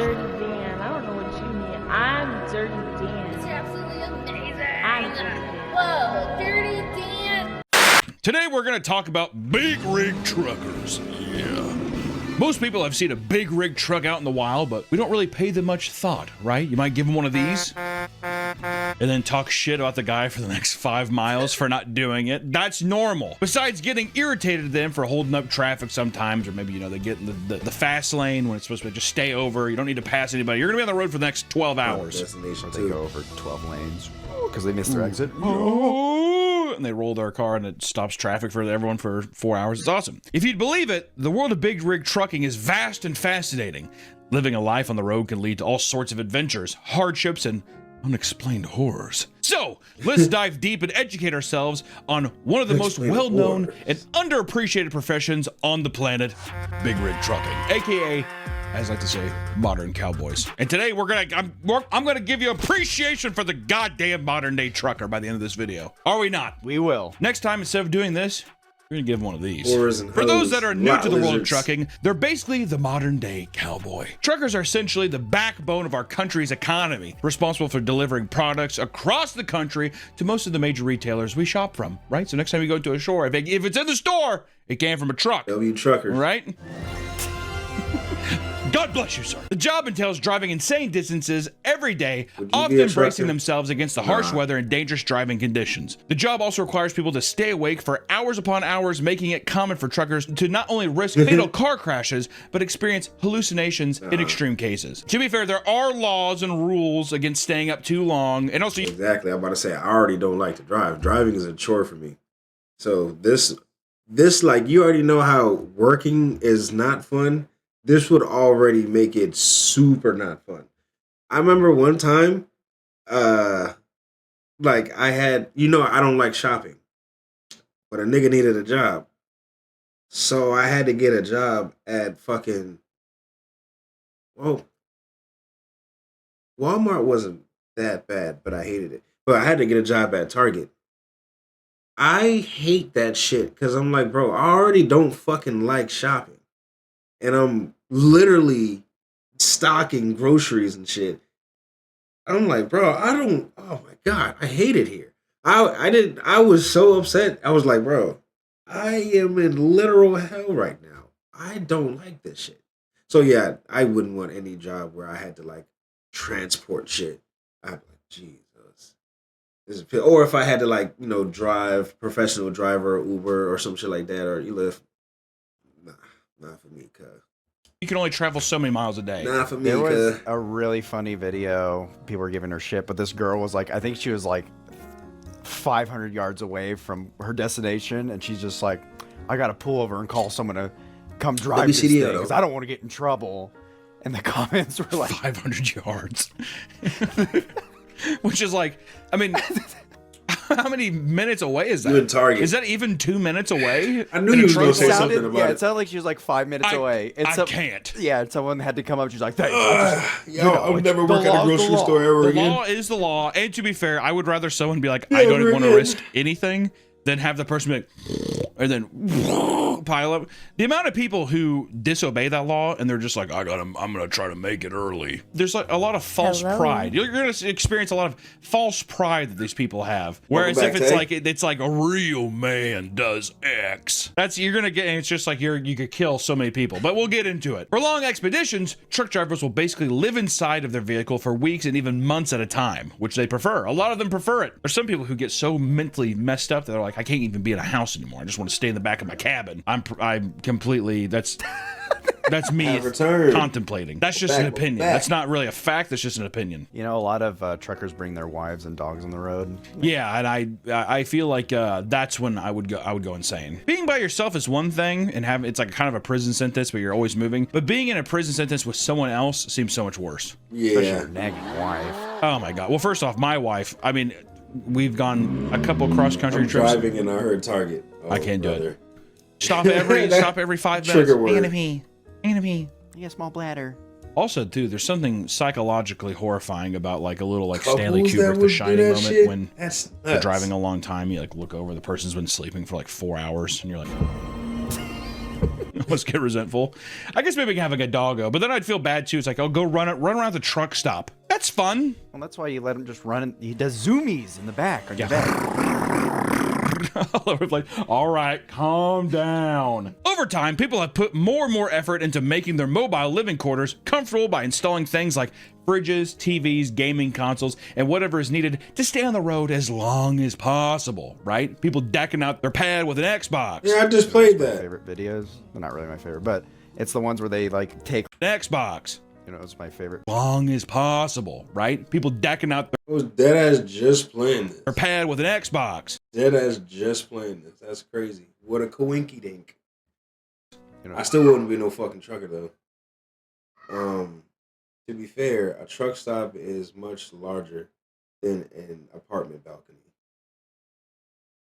Dirty Dan. I don't know what you mean. I'm Dirty Dan. It's absolutely amazing. I'm Dirty Dan. Whoa, Dirty Dan. Today we're going to talk about big rig truckers. Yeah. Most people have seen a big rig truck out in the wild, but we don't really pay them much thought, right? You might give them one of these and then talk shit about the guy for the next 5 miles for not doing it. That's normal. Besides getting irritated at them for holding up traffic sometimes, or maybe, you know, they get in the fast lane when it's supposed to just stay over. You don't need to pass anybody. You're going to be on the road for the next 12 hours. Destination they go over 12 lanes because they missed their exit. And they roll their car and it stops traffic for everyone for 4 hours. It's awesome. If you'd believe it, the world of big rig trucking is vast and fascinating. Living a life on the road can lead to all sorts of adventures, hardships, and unexplained horrors. So, let's dive deep and educate ourselves on one of the most well-known and underappreciated professions on the planet, big rig trucking, aka, as I like to say, modern cowboys. And today I'm gonna give you appreciation for the goddamn modern day trucker by the end of this video. Are we not? We will. Next time, instead of doing this, we're gonna give one of these. Whores and For those hoes, that are new lot to the world of lizards. trucking, they're basically the modern day cowboy. Truckers are essentially the backbone of our country's economy, responsible for delivering products across the country to most of the major retailers we shop from, right? So next time you go to a store, if it's in the store, it came from a truck, W truckers. right? God bless you, sir. The job entails driving insane distances every day, Would you be often a trucker? bracing themselves against the harsh weather and dangerous driving conditions. The job also requires people to stay awake for hours upon hours, making it common for truckers to not only risk fatal car crashes, but experience hallucinations in extreme cases. To be fair, there are laws and rules against staying up too long, and also Exactly. I'm about to say I already don't like to drive. Driving is a chore for me. So this like you already know how working is not fun. This would already make it super not fun. I remember one time, like I had, I don't like shopping, but a nigga needed a job. So I had to get a job at fucking, Walmart wasn't that bad, but I hated it. But I had to get a job at Target. I hate that shit because I'm like, bro, I already don't fucking like shopping. And I'm literally stocking groceries and shit. I'm like, bro, oh my God, I hate it here. I was so upset. I was like, bro, I am in literal hell right now. I don't like this shit. So yeah, I wouldn't want any job where I had to like transport shit. I'd be like, Jesus. Or if I had to like, drive, professional driver, Uber or some shit like that, or Lyft. Not for me, cuz. you can only travel so many miles a day. Not for me, There was cuz. a really funny video. People were giving her shit, but this girl was like, I think she was like 500 yards away from her destination, and she's just like, I gotta pull over and call someone to come drive this thing WCDO, because I don't want to get in trouble. And the comments were like, 500 yards. Which is like, I mean, how many minutes away is that? You in Target. Is that even 2 minutes away? I knew In you a was gonna truck? say something about yeah, it. it sounded like she was like 5 minutes away. I can't. Yeah, and someone had to come up. She's like, thanks. I would never work at a grocery store ever The again. law is the law, and to be fair, I would rather someone be like, Yeah, I don't we're want to good. risk anything, than have the person be like, and then pile up. The amount of people who disobey that law and they're just like, I'm gonna try to make it early. There's like a lot of false pride. You're gonna experience a lot of false pride that these people have. Whereas Welcome if back, it's like a real man does X, you're gonna get, and it's just like you could kill so many people. But we'll get into it. For long expeditions, truck drivers will basically live inside of their vehicle for weeks and even months at a time, which they prefer. A lot of them prefer it. There's some people who get so mentally messed up that they're like, I can't even be in a house anymore. I just want to stay in the back of my cabin. I'm completely, that's me Have returned. contemplating. That's just an opinion. That's not really a fact. That's just an opinion. You know, a lot of truckers bring their wives and dogs on the road. Yeah, and I feel like that's when I would go insane. Being by yourself is one thing, and it's like kind of a prison sentence, but you're always moving. But being in a prison sentence with someone else seems so much worse. Especially Yeah. your nagging wife. Oh my god. Well, first off, my wife. I mean, we've gone a couple cross country I'm trips. driving and I heard Target. Oh, I can't do it. brother. Stop every 5 minutes. Trigger word. Enemy. You got a small bladder. Also, too, there's something psychologically horrifying about like a little like Stanley Couples that Kubrick, The would do Shining that moment shit? when That's you're nuts. driving a long time. You like look over, the person's been sleeping for like 4 hours, and you're like, Let's get resentful. I guess maybe having a doggo, but then I'd feel bad too. It's like, oh, go run around the truck stop. That's fun. Well, that's why you let him just run. He does zoomies in the back on your Yeah. back. Like, all right, calm down. Over time, people have put more and more effort into making their mobile living quarters comfortable by installing things like fridges, TVs, gaming consoles, and whatever is needed to stay on the road as long as possible, right? People decking out their pad with an Xbox. Yeah, I just played My that. favorite videos. They're not really my favorite, but it's the ones where they like take. An Xbox. You know, it's my favorite. Long as possible, right? People decking out I was dead ass just playing this. their pad with an Xbox. Dead ass just playing this. That's crazy. What a coinky dink. You know, I still wouldn't be no fucking trucker though. To be fair, a truck stop is much larger than an apartment balcony.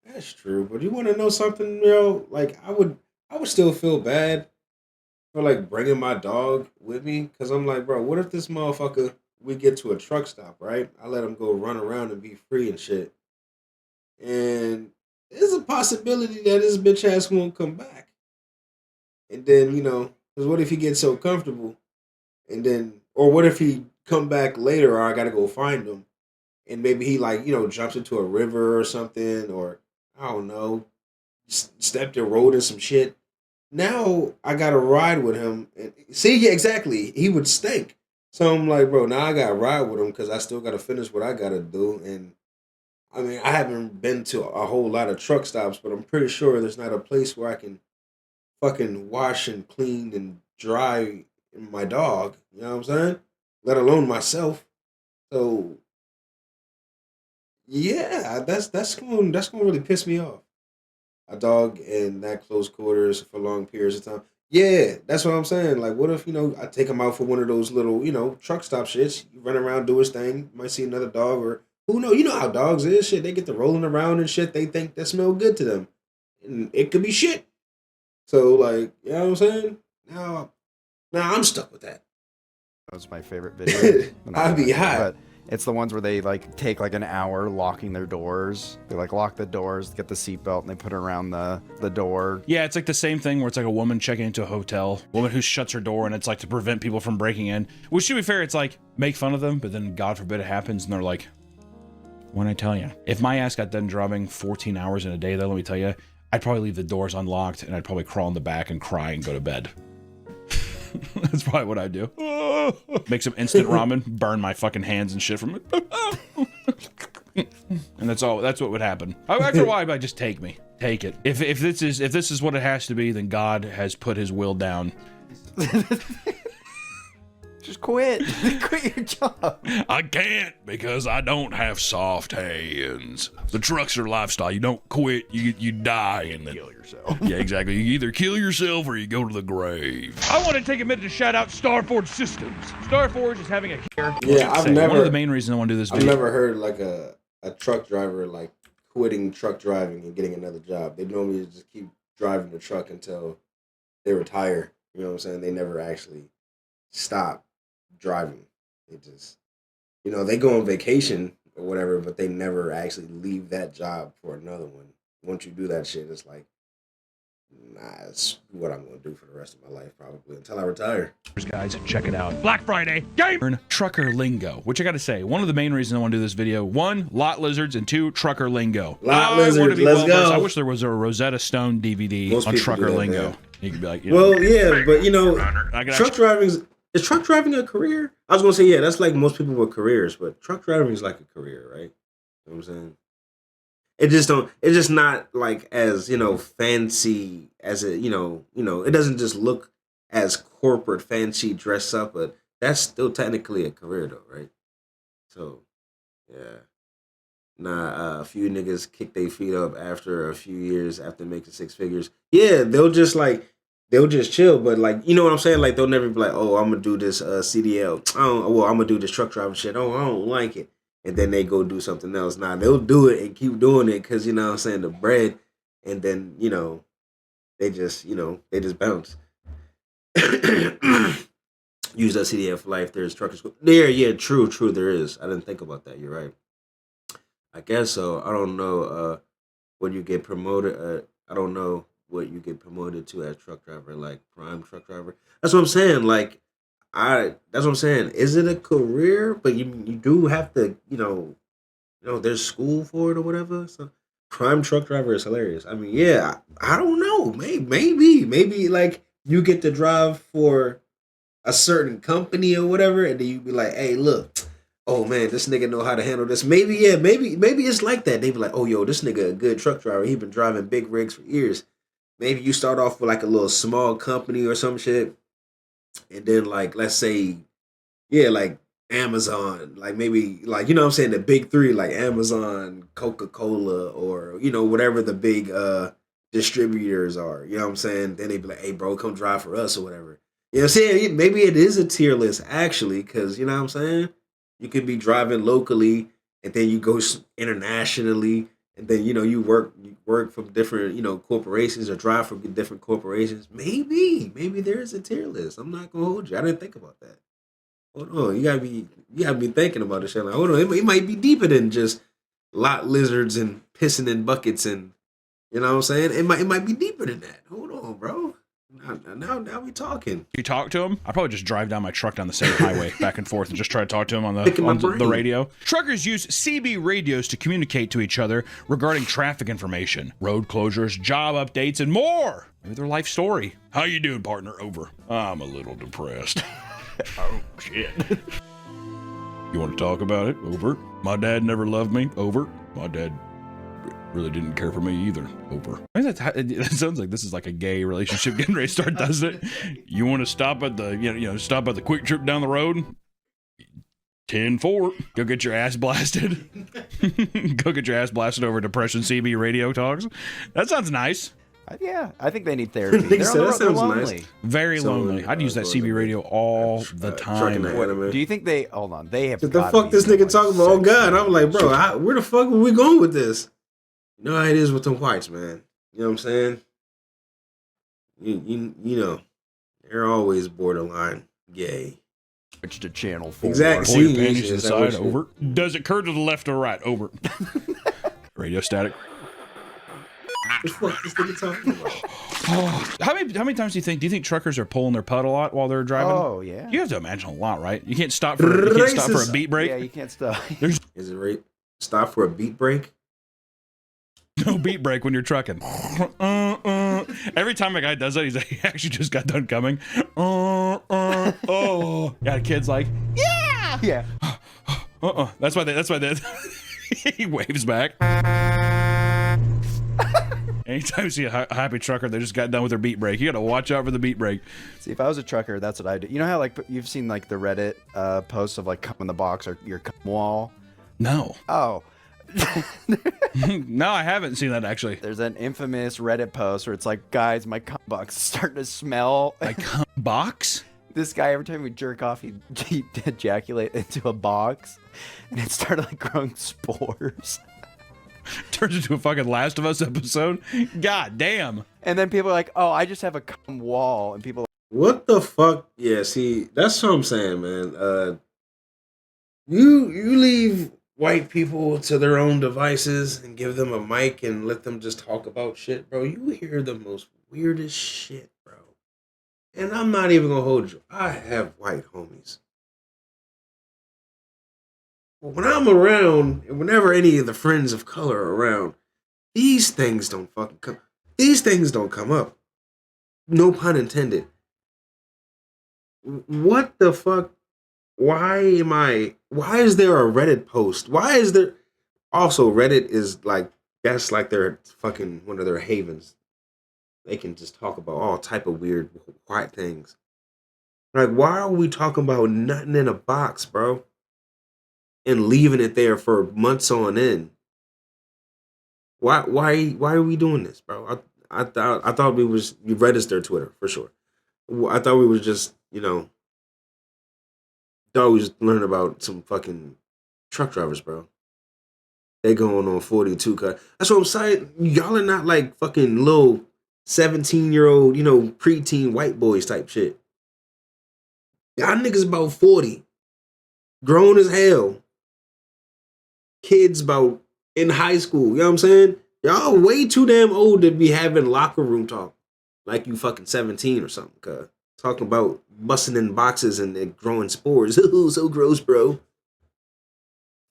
That's true, but you want to know something, Like I would still feel bad for like bringing my dog with me, because I'm like, bro, what if this motherfucker, we get to a truck stop, right? I let him go run around and be free and shit, and there's a possibility that this bitch ass won't come back. And then, because what if he gets so comfortable, and then, or what if he come back later, or I gotta go find him, and maybe he like, jumps into a river or something, or I don't know, stepped and rolled in some shit. Now I gotta ride with him, and see, yeah, exactly, he would stink. So I'm like, bro, now I gotta ride with him because I still gotta finish what I gotta do. And I mean, I haven't been to a whole lot of truck stops, but I'm pretty sure there's not a place where I can fucking wash and clean and dry my dog. You know what I'm saying? Let alone myself. So yeah, that's going to really piss me off. A dog in that close quarters for long periods of time. Yeah, that's what I'm saying. Like, what if, I take him out for one of those little, truck stop shits. You run around, do his thing. You might see another dog, or who knows? You know how dogs is. Shit, they get to rolling around and shit. They think that smell good to them. And it could be shit. So, like, you know what I'm saying? Now I'm stuck with that. That's my favorite video. I'd be hot. But it's the ones where they like take like an hour locking their doors. They like lock the doors, get the seatbelt, and they put it around the door. Yeah, it's like the same thing where it's like a woman checking into a hotel, woman who shuts her door, and it's like to prevent people from breaking in. Which, to be fair, it's like make fun of them, but then God forbid it happens, and they're like, when I tell you, if my ass got done driving 14 hours in a day, though, let me tell you, I'd probably leave the doors unlocked, and I'd probably crawl in the back and cry and go to bed. That's probably what I do. Make some instant ramen, burn my fucking hands and shit from it. And that's all. That's what would happen. After a while, I'd just take it. If this is what it has to be, then God has put his will down. Just quit. Quit your job. I can't because I don't have soft hands. The trucks are lifestyle. You don't quit, you die, and then Kill yourself. yeah, exactly. You either kill yourself or you go to the grave. I want to take a minute to shout out Starforge Systems. Starforge is having a Yeah, one of the main reasons I want to do this I've video. never heard like a truck driver like quitting truck driving and getting another job. They normally just keep driving the truck until they retire. You know what I'm saying? They never actually stop driving. They just, they go on vacation or whatever, but they never actually leave that job for another one. Once you do that shit, it's like, nah, it's what I'm going to do for the rest of my life probably until I retire. Guys, check it out. Black Friday game. Learn trucker lingo, which I got to say, one of the main reasons I want to do this video: one, lot lizards, and two, trucker lingo. Lot lizards, let's go. I wish there was a Rosetta Stone DVD Most on people trucker do that, lingo. man. You could be like, Well, yeah, but I can truck driving is truck driving a career? I was gonna say, yeah, that's like most people with careers, but truck driving is like a career, right? You know what I'm saying? It's just not like as, fancy as it, it doesn't just look as corporate fancy dress up, but that's still technically a career though, right? So, yeah. Nah, a few niggas kick their feet up after a few years after making six figures. Yeah, they'll just chill, but like, you know what I'm saying? Like, they'll never be like, oh, I'm gonna do this CDL. I'm gonna do this truck driving shit. Oh, I don't like it. And then they go do something else. Nah, they'll do it and keep doing it because, you know what I'm saying, the bread. And then, they just bounce. Use that CDL for life. There's truckers. There, yeah, true, there is. I didn't think about that. You're right. I guess so. I don't know when you get promoted. I don't know what you get promoted to as truck driver, like prime truck driver. That's what I'm saying. Like that's what I'm saying. Is it a career? But you do have to, there's school for it or whatever. So prime truck driver is hilarious. I mean, yeah, I don't know. Maybe like you get to drive for a certain company or whatever, and then you be like, hey, look, oh man, this nigga know how to handle this. Maybe it's like that. They be like, oh yo, this nigga a good truck driver. He been driving big rigs for years. Maybe you start off with like a little small company or some shit, and then like let's say, yeah, like Amazon, like maybe like what I'm saying, the big three like Amazon, Coca-Cola, or whatever the big distributors are. You know what I'm saying? Then they be like, hey bro, come drive for us or whatever. You know what I'm saying? Maybe it is a tier list actually, because you know what I'm saying? You could be driving locally and then you go internationally, and then you work from different corporations or drive for different corporations. Maybe there is a tier list. I'm not gonna hold you. I didn't think about that. Hold on, you gotta be thinking about this shit. Like, hold on, it might be deeper than just lot lizards and pissing in buckets, and you know what I'm saying? It might be deeper than that. Hold on, bro. Now we talking. You talk to him? I probably just drive down my truck down the same highway back and forth and just try to talk to him on the radio. Truckers use CB radios to communicate to each other regarding traffic information, road closures, job updates, and more. Maybe their life story. How you doing, partner? Over. I'm a little depressed. Oh, shit. You want to talk about it? Over. My dad never loved me. Over. My dad really didn't care for me either. Over. It sounds like this is like a gay relationship getting ready to start, doesn't it? You want to stop at the stop at the quick trip down the road? 10-4. Go get your ass blasted. Go get your ass blasted over Depression CB radio talks. That sounds nice. Yeah, I think they need therapy. They're lonely. Nice. Very lonely. I'd use that CB radio all the time. Do you think they? Hold on, they have. What the fuck this nigga talking about? Oh God, I'm like, bro, where the fuck are we going with this? You know how it is with them whites, man. You know what I'm saying? You know, they're always borderline gay. Switch to channel 4. Exactly. Pull your panties to the side. Over. Does it curve to the left or right? Over. Radio static. What the fuck this nigga talking about? Oh, how many times do you think truckers are pulling their putt a lot while they're driving? Oh yeah. You have to imagine a lot, right? You can't stop for a beat break. Yeah, you can't stop. Is it right? Stop for a beat break? No beat break when you're trucking. Every time a guy does that, he actually just got done coming. Oh, yeah. The kid's like, yeah, yeah. That's why they he waves back. Anytime you see a happy trucker, they just got done with their beat break. You got to watch out for the beat break. See, if I was a trucker, that's what I do. You know how like you've seen like the Reddit posts of like cum in the box or your cum wall? No. Oh. No, I haven't seen that actually. There's an infamous Reddit post where it's like, guys, my cum box is starting to smell. My cum box? This guy, every time we jerk off, he'd ejaculate into a box, and it started like growing spores. Turns into a fucking Last of Us episode. God damn. And then people are like, oh, I just have a cum wall, and people are like, what the fuck? Yeah, see, that's what I'm saying, man. You leave white people to their own devices and give them a mic and let them just talk about shit, bro. You hear the most weirdest shit, bro. And I'm not even gonna hold you. I have white homies. But when I'm around, and whenever any of the friends of color are around, these things don't fucking come. These things don't come up. No pun intended. What the fuck? Why is there a Reddit post? Why is there also Reddit is like, that's like their fucking one of their havens. They can just talk about all type of weird white things. Like, why are we talking about nothing in a box, bro? And leaving it there for months on end. Why are we doing this, bro? I thought we was, you registered Twitter for sure. I thought we was just, thought we was learning about some fucking truck drivers, bro. They going on 42 cut. That's what I'm saying. Y'all are not like fucking little 17-year-old, preteen white boys type shit. Y'all niggas about 40. Grown as hell. Kids about in high school. You know what I'm saying? Y'all way too damn old to be having locker room talk like you fucking 17 or something. Cause talking about busting in boxes and growing spores. Ooh, so gross, bro.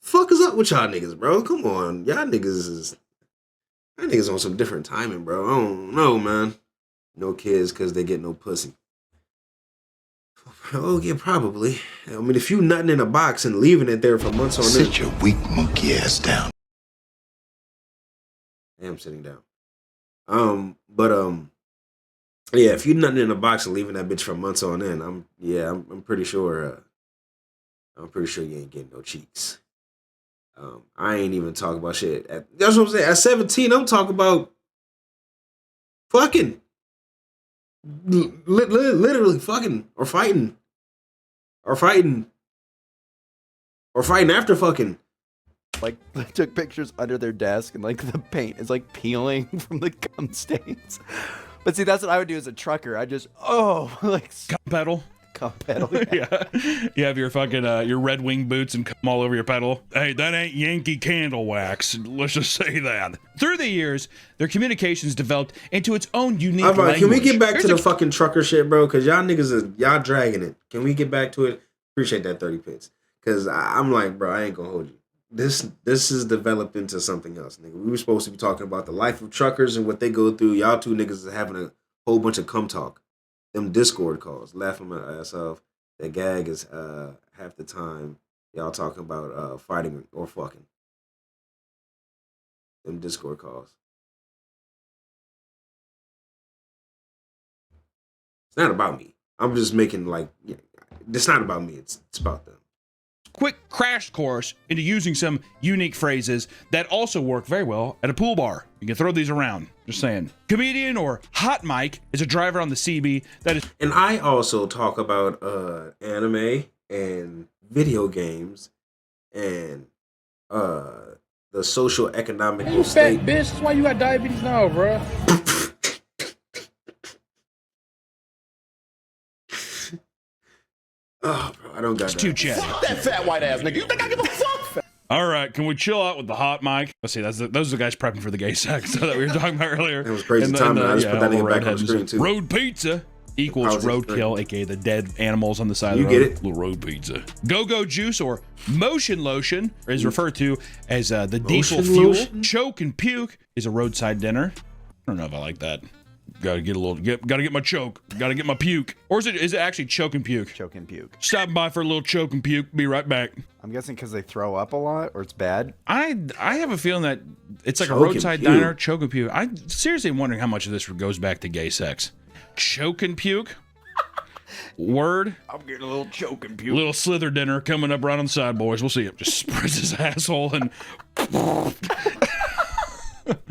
Fuck is up with y'all niggas, bro? Come on, y'all niggas on some different timing, bro. I don't know, man. No kids because they get no pussy. Oh yeah, probably. I mean, if you nutting in a box and leaving it there for months on end. Sit your weak monkey ass down. I am sitting down. Yeah, if you nutting in a box and leaving that bitch for months on end, I'm pretty sure. I'm pretty sure you ain't getting no cheeks. I ain't even talking about shit. That's what I'm saying. At 17, I'm talking about fucking. Literally fucking or fighting after fucking. Like, I took pictures under their desk and like the paint is like peeling from the gum stains. But see, that's what I would do as a trucker. I just like Cum pedal. cum pedal. Yeah. You have your fucking your Red Wing boots and come all over your pedal. Hey, that ain't Yankee Candle wax. Let's just say that. Through the years, their communications developed into its own unique language. Can we get back to the fucking trucker shit, bro? Because y'all niggas y'all dragging it. Can we get back to it? Appreciate that 30 pits. Because I'm like, bro, I ain't gonna hold you. This is developed into something else, nigga. We were supposed to be talking about the life of truckers and what they go through. Y'all two niggas are having a whole bunch of cum talk. Them Discord calls, laughing my ass off. That gag is half the time y'all talking about fighting or fucking. Them Discord calls. It's not about me. I'm just making it's not about me. It's about them. Quick crash course into using some unique phrases that also work very well at a pool bar. You can throw these around. Just saying. Comedian or hot mic is a driver on the CB that is. And I also talk about anime and video games and the social economic state. Fat bitch, that's why you got diabetes now, bro. Oh, bro, I don't got that. Too chatty. Fuck that fat white ass nigga. You think I give a fuck? All right, can we chill out with the hot mic? Let's see, those are the guys prepping for the gay sex that we were talking about earlier. It was crazy timing. I just put that nigga back on the screen too. Road pizza equals roadkill, aka the dead animals on the side of the road. You get it? Little road pizza. Go-go juice or motion lotion is referred to as the diesel fuel. Lotion? Choke and puke is a roadside dinner. I don't know if I like that. Gotta get my choke. Gotta get my puke. Or is it actually choke and puke? Choke and puke. Stopping by for a little choke and puke. Be right back. I'm guessing because they throw up a lot or it's bad. I have a feeling that it's like Choke a roadside and puke. diner, choke and puke. I'm seriously wondering how much of this goes back to gay sex. Choke and puke? Word? I'm getting a little choke and puke. Little slither dinner coming up right on the side, boys. We'll see him. Just spreads his asshole and...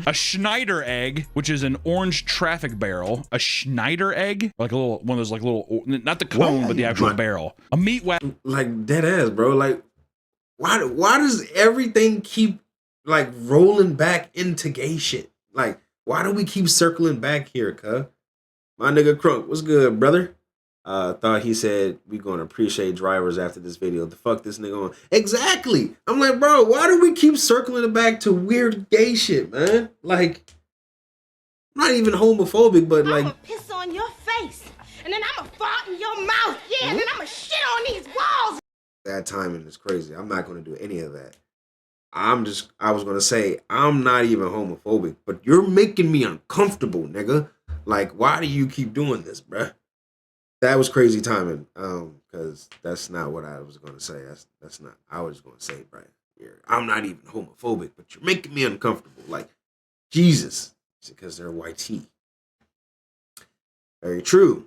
A Schneider egg, which is an orange traffic barrel. A Schneider egg? Like a little, one of those like little, not the cone, but the actual barrel. A meat wagon. Like dead ass, bro. Like why does everything keep like rolling back into gay shit? Like why do we keep circling back here, cuh? My nigga Crunk, what's good, brother? Thought he said we gonna appreciate drivers after this video. The fuck this nigga on? Exactly. I'm like, bro, why do we keep circling it back to weird gay shit, man? Like, I'm not even homophobic, but like, I'ma piss on your face, and then I'ma fart in your mouth, yeah, and then I'ma shit on these walls. that timing is crazy. I'm not gonna do any of that. I was gonna say I'm not even homophobic, but you're making me uncomfortable, nigga. Like, why do you keep doing this, bruh? That was crazy timing, because that's not what I was gonna say. That's not. I was gonna say, right here, I'm not even homophobic, but you're making me uncomfortable. Like, Jesus, it's because they're white tea. Very true.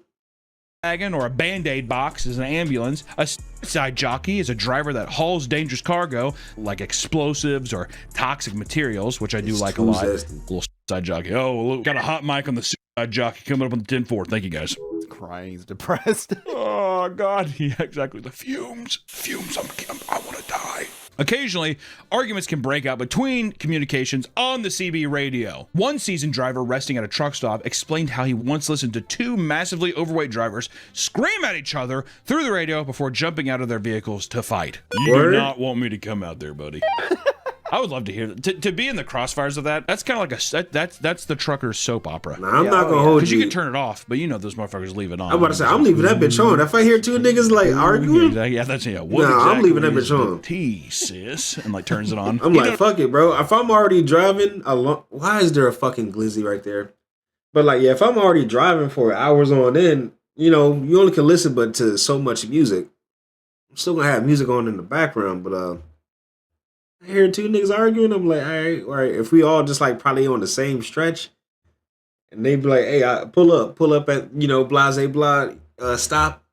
Wagon or a Band-Aid box is an ambulance. A side jockey is a driver that hauls dangerous cargo like explosives or toxic materials, which I do It's like a too lot. zesty. Little side jockey. Oh, look, got a hot mic on the side jockey coming up on the 10-4. Thank you, guys. He's crying. He's depressed. Oh, God. Yeah, exactly. The fumes. I want to die. Occasionally, arguments can break out between communications on the CB radio. One seasoned driver resting at a truck stop explained how he once listened to two massively overweight drivers scream at each other through the radio before jumping out of their vehicles to fight. You Word? do not want me to come out there, buddy. I would love to hear that. To be in the crossfires of that. That's kind of like that's the trucker's soap opera. Nah, I'm Yeah, not oh, gonna yeah. hold Because you. you can turn it off, but you know those motherfuckers leave it on. I'm about to say I'm leaving that bitch on. If I hear two niggas like arguing, Yeah, that's what Nah, I'm leaving that is bitch the on. tea, sis, and like turns it on. I'm You like, know- fuck it, bro. If I'm already driving along, why is there a fucking glizzy right there? But like, yeah, if I'm already driving for hours on end, you know, you only can listen but to so much music. I'm still gonna have music on in the background, but I hear two niggas arguing. I'm like, all right. If we all just like probably on the same stretch, and they be like, hey, pull up at blase blah, stop.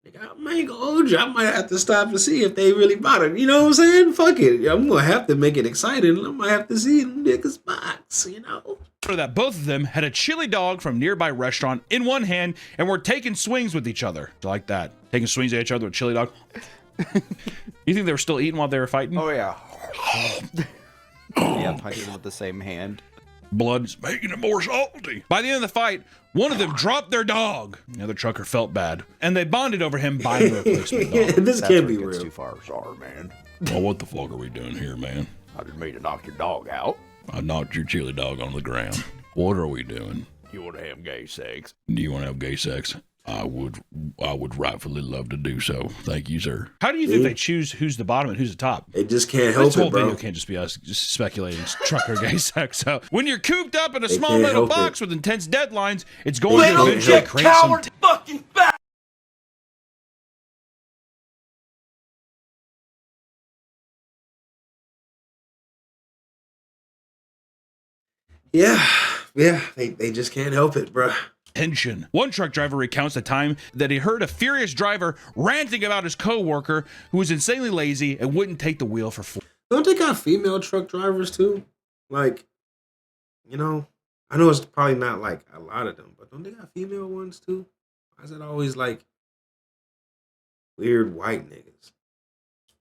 Nigga, I ain't gonna hold you. I might have to stop and see if they really bothered. You know what I'm saying? Fuck it. I'm gonna have to make it exciting. I might have to see them niggas box, you know? For that, both of them had a chili dog from a nearby restaurant in one hand and were taking swings with each other. Like that. Taking swings at each other with chili dog. You think they were still eating while they were fighting? Oh yeah. Yeah, punching with the same hand. Blood's making it more salty. By the end of the fight, one of them dropped their dog. The other trucker felt bad. And they bonded over him buying a replacement dog. This That's can't where be it gets real. too far. Sorry, man. Well, what the fuck are we doing here, man? I didn't mean to knock your dog out. I knocked your chili dog on the ground. What are we doing? You want to have gay sex? Do you want to have gay sex? I would rightfully love to do so. Thank you, sir. How do you think they choose who's the bottom and who's the top? It just can't help This whole it, bro. video can't just be us just speculating trucker gay sex. So when you're cooped up in a small can't metal help box it. with intense deadlines, it's going to Little eventually create some. Yeah, they just can't help it, bro. Tension. One truck driver recounts the time that he heard a furious driver ranting about his coworker who was insanely lazy and wouldn't take the wheel for 4. Don't they got female truck drivers too? Like, I know it's probably not like a lot of them, but don't they got female ones too? Why is it always like weird white niggas?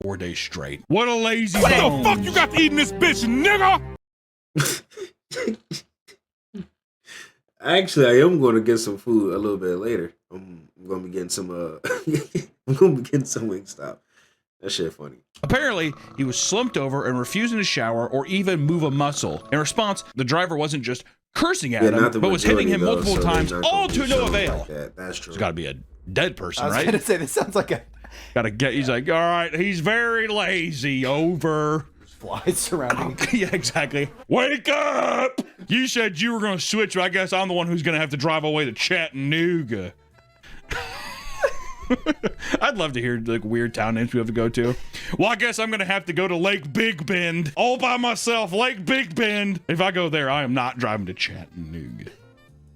4 days straight. What a lazy bone. Fuck you got to eat in this bitch, nigga! Actually, I am going to get some food a little bit later. I'm going to be getting some I'm going to be getting some Wingstop. That shit funny. Apparently, he was slumped over and refusing to shower or even move a muscle. In response, the driver wasn't just cursing at him, but was hitting him multiple times, all to no avail. Like that. That's true. There's got to be a dead person, I was right? gonna say this sounds like a Gotta get. He's like, all right, he's very lazy. Over. fly surrounding. Yeah, exactly. Wake up! You said you were gonna switch, but I guess I'm the one who's gonna have to drive away to Chattanooga. I'd love to hear like weird town names we have to go to. Well, I guess I'm gonna have to go to Lake Big Bend all by myself. Lake Big Bend. If I go there, I am not driving to Chattanooga.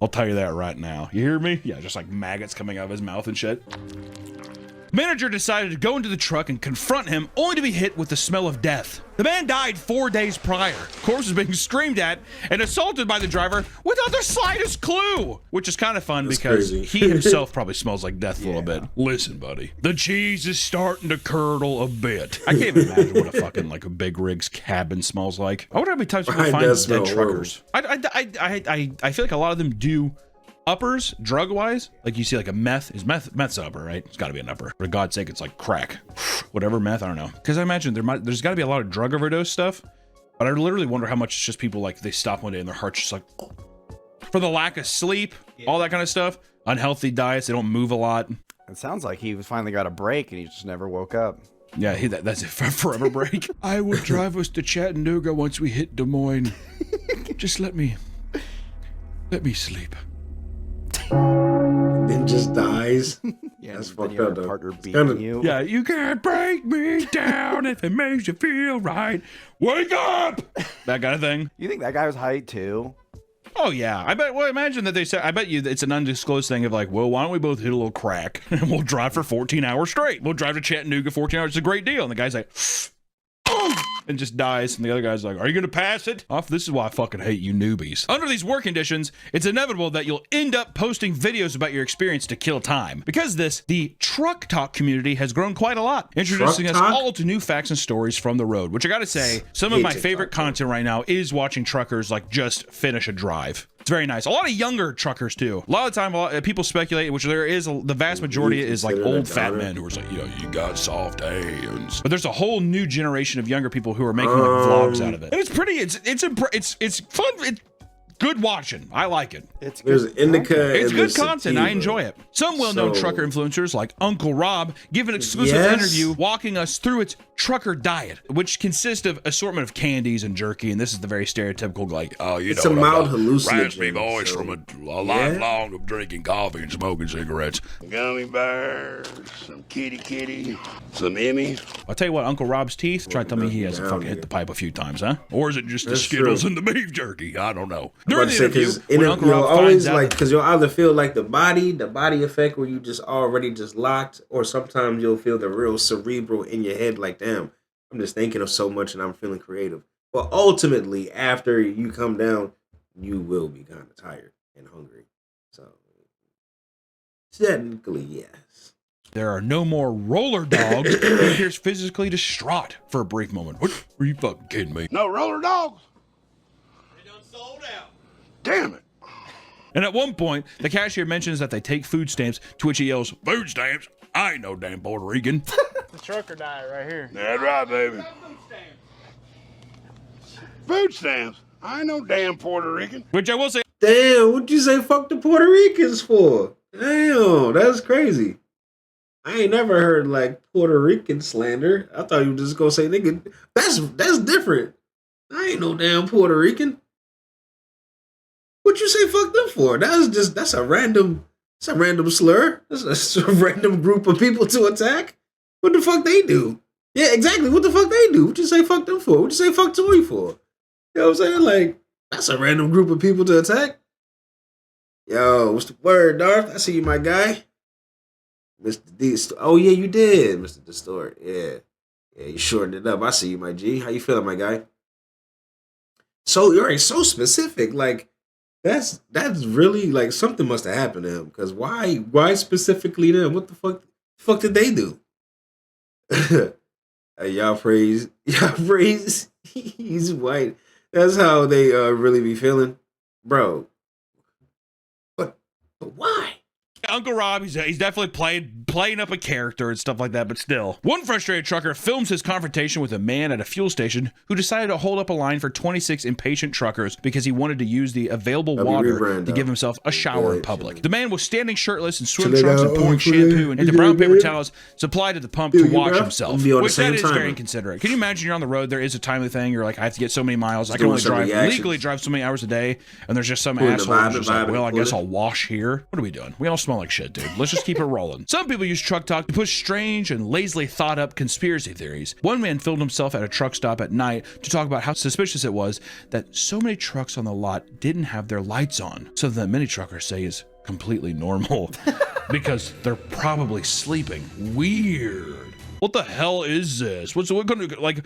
I'll tell you that right now. You hear me? Yeah, just like maggots coming out of his mouth and shit. Manager decided to go into the truck and confront him, only to be hit with the smell of death. The man died 4 days prior. Corpse was being screamed at and assaulted by the driver without the slightest clue, which is kind of fun That's because crazy. he himself probably smells like death a little bit. Listen, buddy, the cheese is starting to curdle a bit. I can't even imagine what a fucking like a big rig's cabin smells like. I wonder how many times people It find does dead smell truckers. I feel like a lot of them do. Uppers, drug-wise, like you see like a meth's an upper, right? It's got to be an upper. For God's sake, it's like crack. Whatever meth, I don't know. Because I imagine there's got to be a lot of drug overdose stuff. But I literally wonder how much it's just people like they stop one day and their heart's just like for the lack of sleep, all that kind of stuff. Unhealthy diets, they don't move a lot. It sounds like he finally got a break and he just never woke up. Yeah, that's a forever break. I will drive us to Chattanooga once we hit Des Moines. Just let me sleep. Then just dies. Yeah, That's then fucked you have up, your though. partner It's beating kinda- you. Yeah, you can't break me down if it makes you feel right. Wake up! That kind of thing. You think that guy was high too? Oh yeah, I bet. Well, imagine that they say. I bet you it's an undisclosed thing of like, well, why don't we both hit a little crack and we'll drive for 14 hours straight. We'll drive to Chattanooga 14 hours. It's a great deal. And the guy's like, and just dies. And the other guy's like, are you gonna pass it off? This is why I fucking hate you newbies. Under these work conditions, it's inevitable that you'll end up posting videos about your experience to kill time. Because of this, the Truck Talk community has grown quite a lot, introducing us Truck Talk? all to new facts and stories from the road. Which I gotta say, some of Hate my TikTok, favorite bro. content right now is watching truckers like just finish a drive. It's very nice. A lot of younger truckers too. A lot of the time, people speculate, which there is, the vast majority is like old fat men who are like, you got soft hands. But there's a whole new generation of younger people who are making like vlogs out of it. And it's pretty. It's fun. It's good watching. I like it. It's good. There's indica. It's and good there's content. I sativa. enjoy it. Some well-known So- trucker influencers like Uncle Rob give an exclusive Yes. interview walking us through its trucker diet, which consists of assortment of candies and jerky. And this is the very stereotypical, like, oh, you It's know, a what, mild I've got hallucinogen, raspy voice so- from a lifelong of drinking coffee and smoking cigarettes. Gummy bears, some kitty, some Emmy. I'll tell you what, Uncle Rob's teeth. Try to tell me he hasn't fucking hit the pipe a few times, huh? Or is it just the That's Skittles true. and the beef jerky? I don't know. I'm During about the to say, interview, 'cause when Uncle you'll Rob always finds out like, that- because you'll either feel like the body effect where you just already just locked, or sometimes you'll feel the real cerebral in your head, like, damn, I'm just thinking of so much and I'm feeling creative. But ultimately, after you come down, you will be kind of tired and hungry. So technically, yes. there are no more roller dogs, he appears physically distraught for a brief moment. What? Are you fucking kidding me? No roller dogs? They done sold out. Damn it. And at one point, the cashier mentions that they take food stamps, to which he yells, "Food stamps? I ain't no damn Puerto Rican." The trucker diet right here. That's right, baby. Food stamps? I ain't no damn Puerto Rican. Which I will say, Damn, what'd you say fuck the Puerto Ricans for? Damn, that's crazy. I ain't never heard like Puerto Rican slander. I thought you were just gonna say nigga. That's different. I ain't no damn Puerto Rican. What you say fuck them for? That's a random slur. That's a random group of people to attack. What the fuck they do? Yeah, exactly. What the fuck they do? What you say fuck them for? What you say fuck Tory for? You know what I'm saying? Like, that's a random group of people to attack. Yo, what's the word, Darth? I see you, my guy. Mr. D. Oh, yeah, you did, Mr. Distort. Yeah. Yeah, you shortened it up. I see you, my G. How you feeling, my guy? So, you're so specific. Like, that's really, like, something must have happened to him. Because why specifically them? What the fuck did they do? Y'all praise. He's white. That's how they really be feeling. Bro. But why? Uncle Rob, he's definitely playing up a character and stuff like that, but still. One frustrated trucker films his confrontation with a man at a fuel station who decided to hold up a line for 26 impatient truckers because he wanted to use the available water to give himself a shower in public. The man was standing shirtless in swim trunks and pouring shampoo into brown paper towels supplied at the pump to wash himself, which that is very inconsiderate. Can you imagine you're on the road, there is a timely thing, you're like, I have to get so many miles, I can only legally drive so many hours a day, and there's just some asshole who's just like, well, I guess I'll wash here. What are we doing? We all smell like shit, dude. Let's just keep it rolling. Some people use truck talk to push strange and lazily thought up conspiracy theories. One man filmed himself at a truck stop at night to talk about how suspicious it was that so many trucks on the lot didn't have their lights on. Something that many truckers say is completely normal because they're probably sleeping. Weird. What the hell is this? What's gonna, like,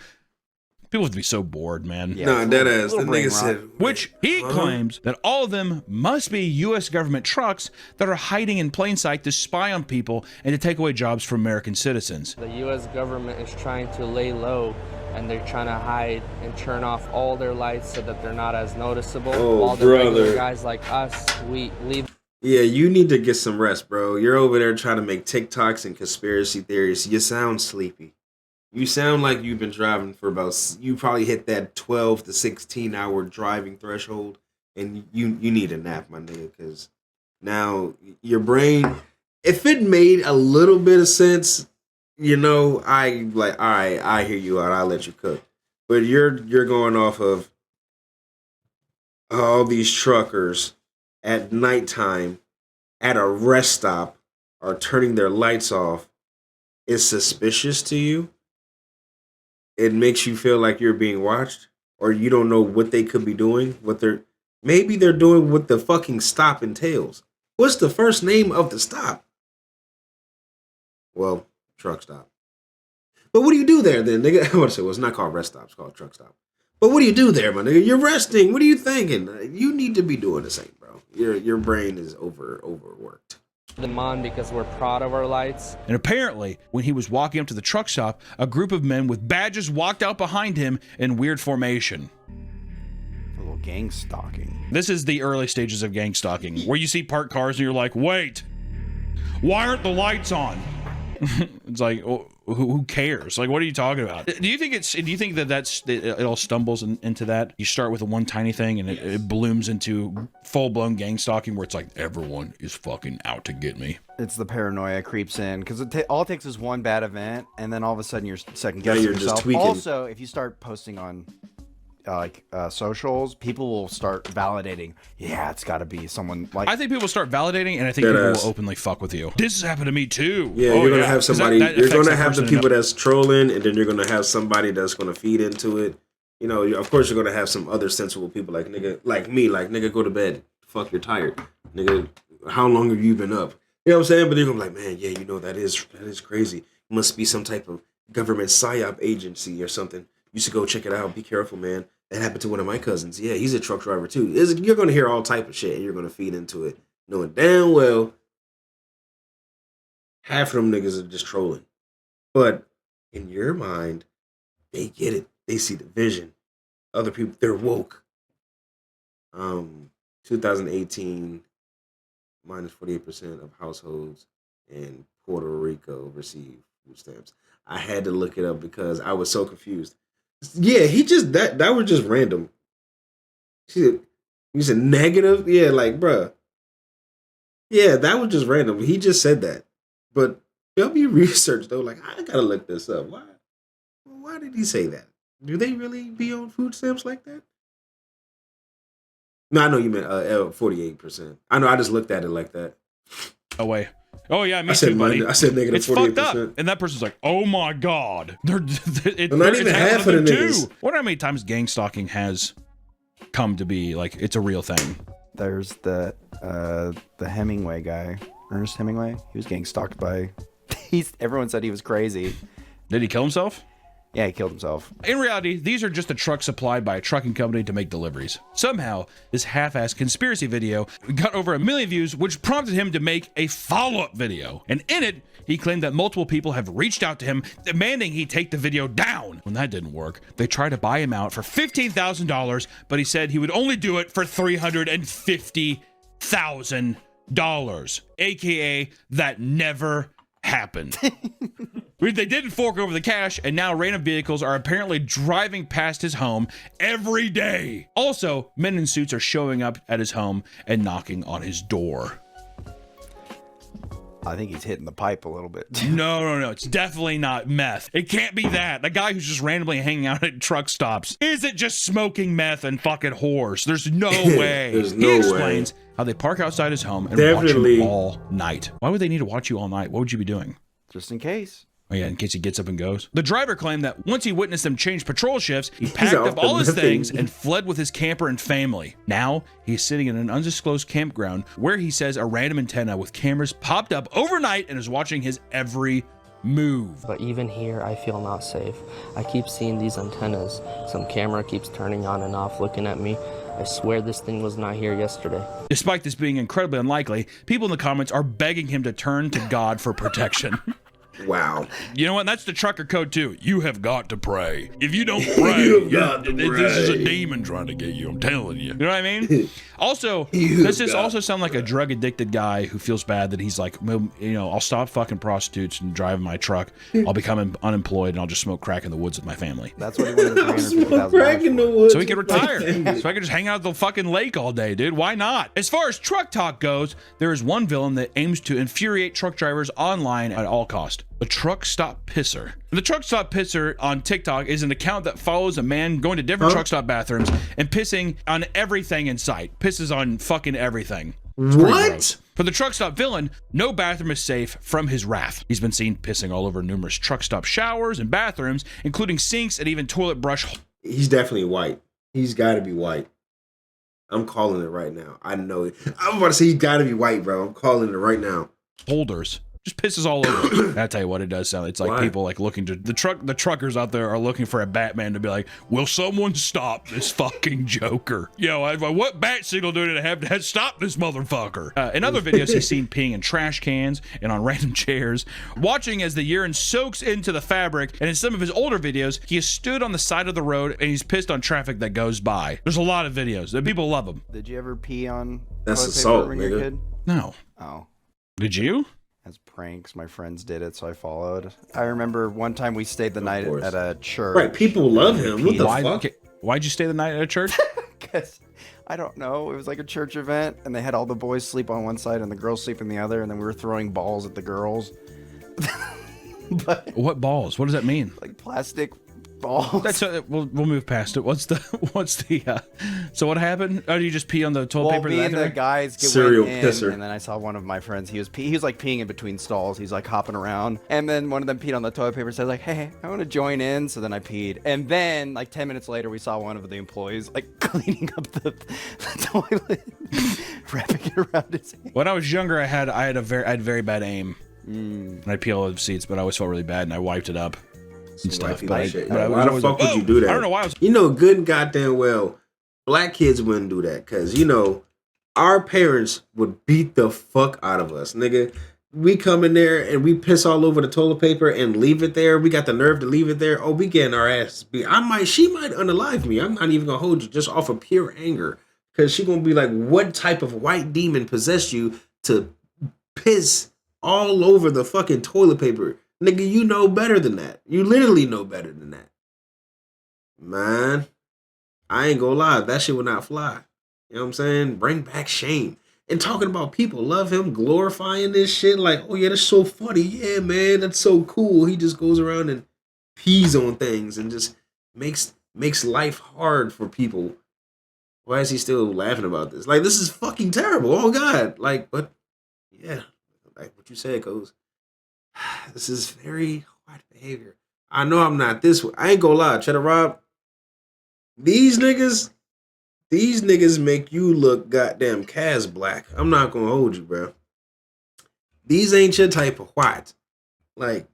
people have to be so bored, man. Yeah, Nah, dead ass. The little brain nigga rot. said, Which he claims that all of them must be U.S. government trucks that are hiding in plain sight to spy on people and to take away jobs from American citizens. The U.S. government is trying to lay low, and they're trying to hide and turn off all their lights so that they're not as noticeable. Oh, While the regular brother. guys like us, we leave. yeah, you need to get some rest, bro. You're over there trying to make TikToks and conspiracy theories. You sound sleepy. You sound like you've been driving for you probably hit that 12 to 16 hour driving threshold, and you need a nap, my nigga, because now your brain, if it made a little bit of sense, you know, I like, all right, I hear you out, I'll let you cook. But you're going off of all these truckers at nighttime at a rest stop are turning their lights off is suspicious to you. It makes you feel like you're being watched, or you don't know what they could be doing, maybe they're doing what the fucking stop entails. What's the first name of the stop? Well, truck stop. But what do you do there then, nigga? I want to say, well, it's not called rest stop, it's called truck stop. But what do you do there, my nigga? You're resting. What are you thinking? You need to be doing the same, bro. Your brain is overworked. them on because we're proud of our lights. And apparently, when he was walking up to the truck stop, a group of men with badges walked out behind him in weird formation. A little gang stalking? This is the early stages of gang stalking, where you see parked cars and you're like, wait, why aren't the lights on? It's like, oh, who cares? Like, what are you talking about? Do you think it all stumbles into that? You start with one tiny thing and it blooms into full-blown gang stalking where it's like, everyone is fucking out to get me. It's the paranoia creeps in because all it takes is one bad event, and then all of a sudden you're second guessing you're yourself. just tweaking. Also, if you start posting on socials, people will start validating. Yeah, it's got to be someone like. I think people start validating, and I think people will openly fuck with you. This has happened to me too. Yeah, oh, you're gonna have somebody. You're gonna have the people enough. that's trolling, and then you're gonna have somebody that's gonna feed into it. You know, of course, you're gonna have some other sensible people like nigga, like me, like nigga, go to bed. Fuck, you're tired, nigga. How long have you been up? You know what I'm saying? But they're gonna be like, man, yeah, you know that is crazy. It must be some type of government psyop agency or something. You should go check it out. Be careful, man. That happened to one of my cousins. Yeah, he's a truck driver too. You're gonna hear all type of shit, and you're gonna feed into it, knowing damn well half of them niggas are just trolling. But in your mind, they get it. They see the vision. Other people, they're woke. 2018, minus 48% of households in Puerto Rico receive food stamps. I had to look it up because I was so confused. Yeah, he just that was just random. You said negative? Yeah, like, bruh. Yeah, that was just random. He just said that. But W research though, like, I gotta look this up. Why did he say that? Do they really be on food stamps like that? No, I know you meant 48%. I know, I just looked at it like that. Oh wait. Oh yeah, me too, buddy. I said negative 48%. It's fucked up. And that person's like, oh my god. They're not even half of the niggas. Wonder how many times gang stalking has come to be like it's a real thing. There's the Hemingway guy, Ernest Hemingway. He was gang stalked by. Everyone said he was crazy. Did he kill himself? Yeah, he killed himself. In reality, these are just the trucks supplied by a trucking company to make deliveries. Somehow, this half-assed conspiracy video got over 1 million views, which prompted him to make a follow-up video. And in it, he claimed that multiple people have reached out to him, demanding he take the video down. When that didn't work, they tried to buy him out for $15,000, but he said he would only do it for $350,000, aka that never happened. They didn't fork over the cash, and now random vehicles are apparently driving past his home every day. Also, men in suits are showing up at his home and knocking on his door. I think he's hitting the pipe a little bit. No. It's definitely not meth. It can't be that. The guy who's just randomly hanging out at truck stops isn't just smoking meth and fucking whores. There's no way. There's no He explains way. how they park outside his home and watch him all night. Why would they need to watch you all night? What would you be doing? Just in case. Oh yeah, in case he gets up and goes. The driver claimed that once he witnessed them change patrol shifts, he packed up all his things and fled with his camper and family. Now, he's sitting in an undisclosed campground where he says a random antenna with cameras popped up overnight and is watching his every move. But even here, I feel not safe. I keep seeing these antennas. Some camera keeps turning on and off, looking at me. I swear this thing was not here yesterday. Despite this being incredibly unlikely, people in the comments are begging him to turn to God for protection. Wow. You know what? That's the trucker code too. You have got to pray. If you don't pray, this is a demon trying to get you. I'm telling you. You know what I mean? Also, does this also sound like a drug addicted guy who feels bad that he's like, well, you know, I'll stop fucking prostitutes and driving my truck. I'll become unemployed and I'll just smoke crack in the woods with my family. That's what he wanted Smoke crack in the woods. So he can retire. So I can just hang out at the fucking lake all day, dude. Why not? As far as truck talk goes, there is one villain that aims to infuriate truck drivers online at all cost. The Truck Stop Pisser. The Truck Stop Pisser on TikTok is an account that follows a man going to different truck stop bathrooms and pissing on everything in sight. Pisses on fucking everything. What? For the truck stop villain, no bathroom is safe from his wrath. He's been seen pissing all over numerous truck stop showers and bathrooms, including sinks and even toilet brush. He's definitely white. He's got to be white. I'm calling it right now. I know it. I'm about to say he's got to be white, bro. I'm calling it right now. Holders. Just pisses all over. I tell you what, it does sound. It's like Why? people like looking to the truckers out there are looking for a Batman to be like, will someone stop this fucking Joker? Yo, what bat signal do I have to stop this motherfucker? In other videos, he's seen peeing in trash cans and on random chairs, watching as the urine soaks into the fabric. And in some of his older videos, he has stood on the side of the road and he's pissed on traffic that goes by. There's a lot of videos and people love them. Did you ever pee on That's toilet paper assault, when you were a nigga. kid? No. Oh. Did you? As pranks, my friends did it, so I followed. I remember one time we stayed the night course. at a church. Right, people love him. What the Why, fuck? why'd you stay the night at a church? Because I don't know, it was like a church event, and they had all the boys sleep on one side and the girls sleep in the other, and then we were throwing balls at the girls. But What balls? What does that mean? like plastic balls. That's we'll move past it. What's the so what happened? Oh, do you just pee on the toilet Well, paper? me in and the the bathroom? guys Serial went in, pisser. and then I saw one of my friends. He was like peeing in between stalls. He's like hopping around, and then one of them peed on the toilet paper. So I was like, "Hey, I want to join in." So then I peed, and then like 10 minutes later, we saw one of the employees like cleaning up the toilet, wrapping it around his hand. When I was younger, I had very bad aim, and I'd pee all over the seats, but I always felt really bad, and I wiped it up and stuff. White But people shit. but I was Why the always fuck like, would you do that? I don't know why I was. You know, good and goddamn well, black kids wouldn't do that because, you know, our parents would beat the fuck out of us, nigga. We come in there and we piss all over the toilet paper and leave it there. We got the nerve to leave it there. Oh, we getting our asses beat. She might unalive me. I'm not even gonna hold you just off of pure anger because she gonna be like, what type of white demon possessed you to piss all over the fucking toilet paper? Nigga, you know better than that. You literally know better than that. Man, I ain't gonna lie. That shit would not fly. You know what I'm saying? Bring back shame. And talking about people love him, glorifying this shit. Like, oh yeah, that's so funny. Yeah, man, that's so cool. He just goes around and pees on things and just makes life hard for people. Why is he still laughing about this? Like, this is fucking terrible. Oh God. Like, but yeah, like what you said goes. This is very white behavior. I know I'm not this way. I ain't gonna lie, Cheddar Rob. These niggas make you look goddamn Kaz black. I'm not gonna hold you, bro. These ain't your type of white. Like,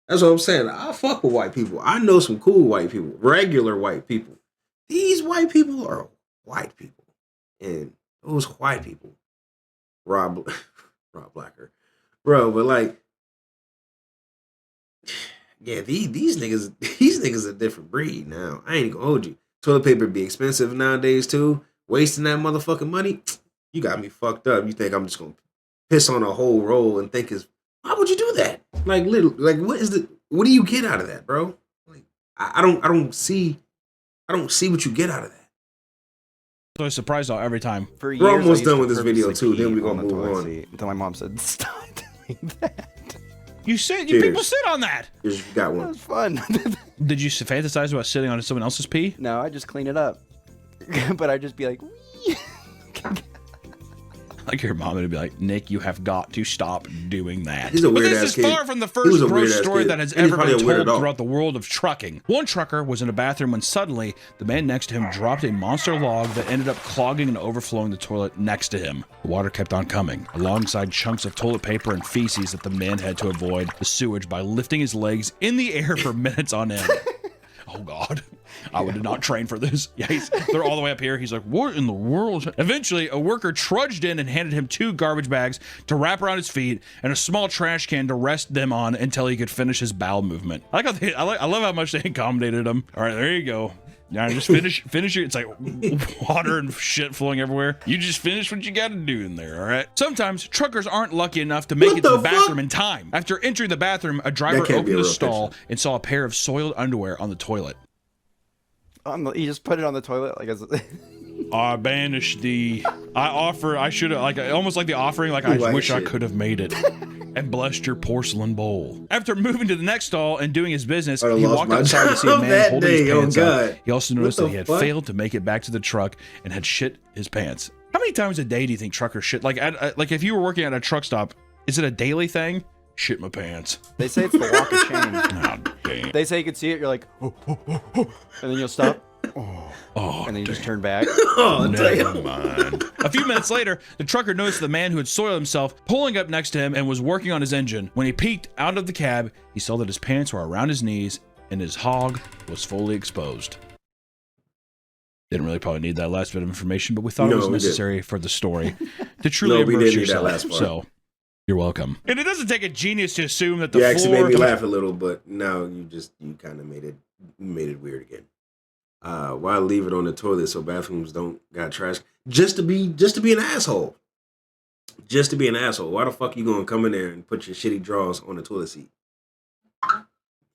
that's what I'm saying. I fuck with white people. I know some cool white people, regular white people. These white people are white people. And those white people, Rob Blacker. Bro, but like, yeah, these niggas a different breed now. I ain't gonna hold you. Toilet paper be expensive nowadays too. Wasting that motherfucking money, you got me fucked up. You think I'm just gonna piss on a whole roll and think why would you do that? Like literally, like what do you get out of that, bro? Like I don't see what you get out of that. So I was surprised every time. For years, We're I almost used done to with this video, purposely too. Then pee we gonna on the move toilet on. seat until my mom said, "Stop doing that." You people sit on that. You got That one. was fun. Did you fantasize about sitting on someone else's pee? No, I just clean it up. But I'd just be like, "Wee." Like your mom would be like, Nick, you have got to stop doing that. He's a But weird this ass is kid. far from the He first was a gross weird ass story kid. that has And he's ever probably been a weird told adult. throughout the world of trucking. One trucker was in a bathroom when suddenly the man next to him dropped a monster log that ended up clogging and overflowing the toilet next to him. The water kept on coming, alongside chunks of toilet paper and feces that the man had to avoid the sewage by lifting his legs in the air for minutes on end. Oh God, I did not train for this. Yeah, they're all the way up here. He's like, what in the world? Eventually, a worker trudged in and handed him 2 garbage bags to wrap around his feet and a small trash can to rest them on until he could finish his bowel movement. I love how much they accommodated him. All right, there you go. Yeah, just finish it. It's like water and shit flowing everywhere. You just finish what you got to do in there, all right? Sometimes truckers aren't lucky enough to make What it to the the bathroom fuck? in time. After entering the bathroom, a driver can't be opened a the real stall picture. and saw a pair of soiled underwear on the toilet. You just put it on the toilet like as. I banished I should have, like, almost like the offering, like, I White wish I shit. could have made it. And blessed your porcelain bowl. After moving to the next stall and doing his business, I he lost walked my outside to see a job man that holding his day, oh pants God. up. He also What noticed the that he had fuck? failed to make it back to the truck and had shit his pants. How many times a day do you think truckers shit? Like, like if you were working at a truck stop, is it a daily thing? Shit my pants. They say it's the walk of shame. Oh, damn. They say you can see it. You're like, oh, and then you'll stop, Oh, and then you just turn back. Oh, damn. never mind. A few minutes later, the trucker noticed the man who had soiled himself pulling up next to him and was working on his engine. When he peeked out of the cab, he saw that his pants were around his knees and his hog was fully exposed. Didn't really probably need that last bit of information, but we thought it was necessary for the story to truly immerse yourself. So, you're welcome. And it doesn't take a genius to assume that the floor... You actually made me laugh a little, but now you kind of made it weird again. Why leave it on the toilet so bathrooms don't got trash? Just to be an asshole. Just to be an asshole. Why the fuck you gonna come in there and put your shitty drawers on the toilet seat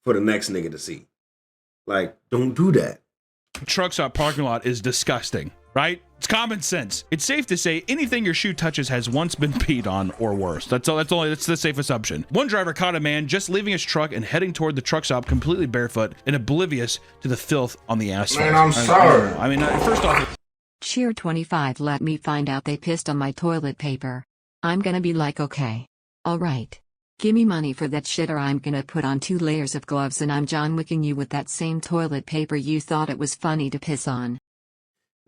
for the next nigga to see? Like, don't do that. Truck stop parking lot is disgusting, right? It's common sense. It's safe to say anything your shoe touches has once been peed on or worse. That's the safe assumption. One driver caught a man just leaving his truck and heading toward the truck stop completely barefoot and oblivious to the filth on the asphalt. Man, I'm sorry. I mean, first off... Cheer 25 let me find out they pissed on my toilet paper. I'm gonna be like, okay. Alright. Give me money for that shit or I'm gonna put on 2 layers of gloves and I'm John Wicking you with that same toilet paper you thought it was funny to piss on.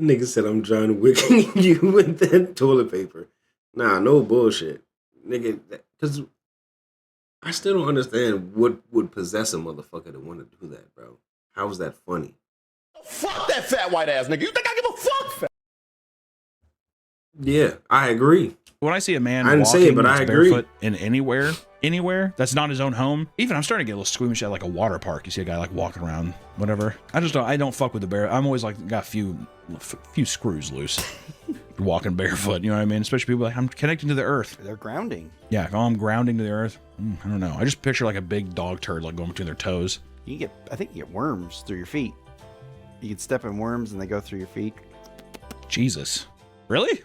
Nigga said I'm John Wicking you with that toilet paper. Nah, no bullshit. Nigga, because I still don't understand what would possess a motherfucker to want to do that, bro. How is that funny? Fuck that fat white ass nigga. You think I give a fuck? Yeah, I agree. When I see a man walking barefoot in anywhere that's not his own home, even I'm starting to get a little squeamish at like a water park. You see a guy like walking around, whatever. I don't fuck with the bear. I'm always like got a few screws loose. Walking barefoot, you know what I mean? Especially people like, I'm connecting to the earth. They're grounding. Yeah, I'm grounding to the earth. I don't know. I just picture like a big dog turd like going between their toes. I think you get worms through your feet. You can step in worms and they go through your feet. Jesus. Really?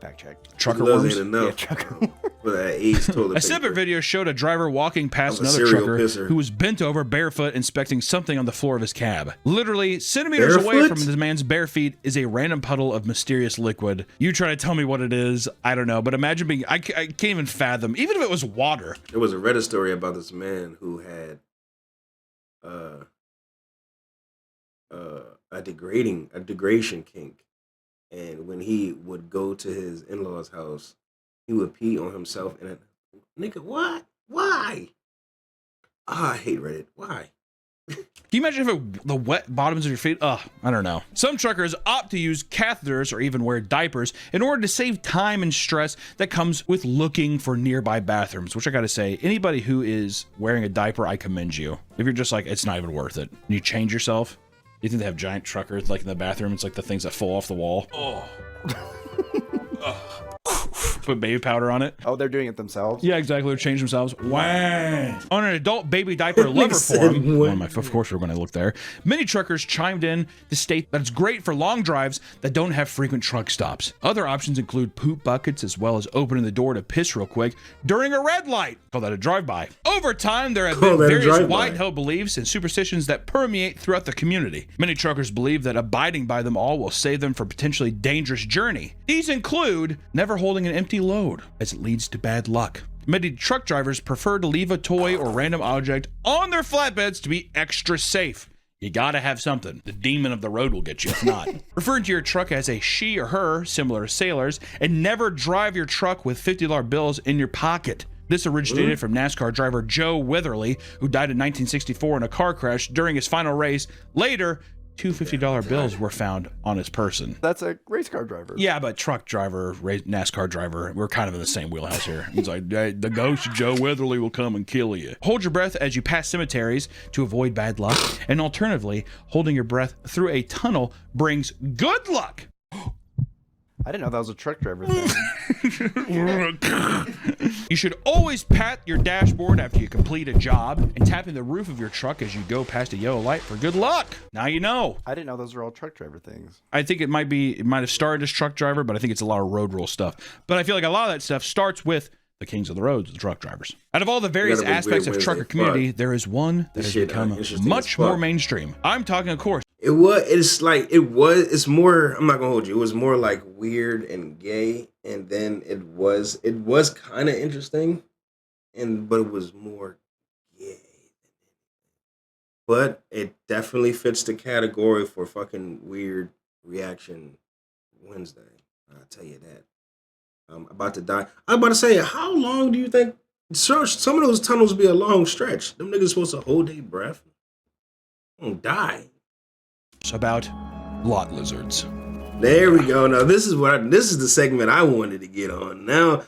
Fact check. Trucker worms? Yeah, trucker worms. For that AIDS toilet A separate video showed a driver walking past another trucker who was bent over barefoot inspecting something on the floor of his cab. Literally centimeters away from the man's bare feet is a random puddle of mysterious liquid. You try to tell me what it is, I don't know, but imagine being, I can't even fathom, even if it was water. There was a Reddit story about this man who had a degradation kink. And when he would go to his in-laws' house, he would pee on himself. And nigga, what? Why? I hate Reddit. Why? Can you imagine if the wet bottoms of your feet? I don't know. Some truckers opt to use catheters or even wear diapers in order to save time and stress that comes with looking for nearby bathrooms, which I gotta say, anybody who is wearing a diaper, I commend you. If you're just like, it's not even worth it. And you change yourself. You think they have giant truckers like in the bathroom? It's like the things that fall off the wall. Oh. Put baby powder on it. Oh, they're doing it themselves? Yeah, exactly. They're changing themselves. Wow. On an adult baby diaper lover forum, of course we're going to look there, many truckers chimed in to state that it's great for long drives that don't have frequent truck stops. Other options include poop buckets as well as opening the door to piss real quick during a red light. Call that a drive-by. Over time, there have been various wide-held beliefs and superstitions that permeate throughout the community. Many truckers believe that abiding by them all will save them from a potentially dangerous journey. These include never holding an empty load, as it leads to bad luck. Many truck drivers prefer to leave a toy or random object on their flatbeds to be extra safe. You gotta have something. The demon of the road will get you if not. Referring to your truck as a she or her, similar to sailors, and never drive your truck with $50 bills in your pocket. This originated from NASCAR driver Joe Witherly, who died in 1964 in a car crash during his final race. Later, two $50 bills were found on his person. That's a race car driver. Yeah, but truck driver, NASCAR driver, we're kind of in the same wheelhouse here. He's like, hey, the ghost of Joe Witherly will come and kill you. Hold your breath as you pass cemeteries to avoid bad luck. And alternatively, holding your breath through a tunnel brings good luck. I didn't know that was a truck driver thing. You should always pat your dashboard after you complete a job and tapping the roof of your truck as you go past a yellow light for good luck. Now you know. I didn't know those were all truck driver things. I think it might have started as truck driver, but I think it's a lot of road rule stuff. But I feel like a lot of that stuff starts with the kings of the roads, the truck drivers. Out of all the various aspects of trucker community, there is one that has become much more mainstream. I'm talking, of course. It's more, I'm not gonna hold you, it was more like weird and gay, and then it was kind of interesting, but it was more gay. But it definitely fits the category for fucking weird reaction Wednesday. I'll tell you that. I'm about to die. I'm about to say, how long do you think? Some of those tunnels be a long stretch. Them niggas supposed to hold their breath. Don't die. It's about lot lizards. There we go. Now this is the segment I wanted to get on. Now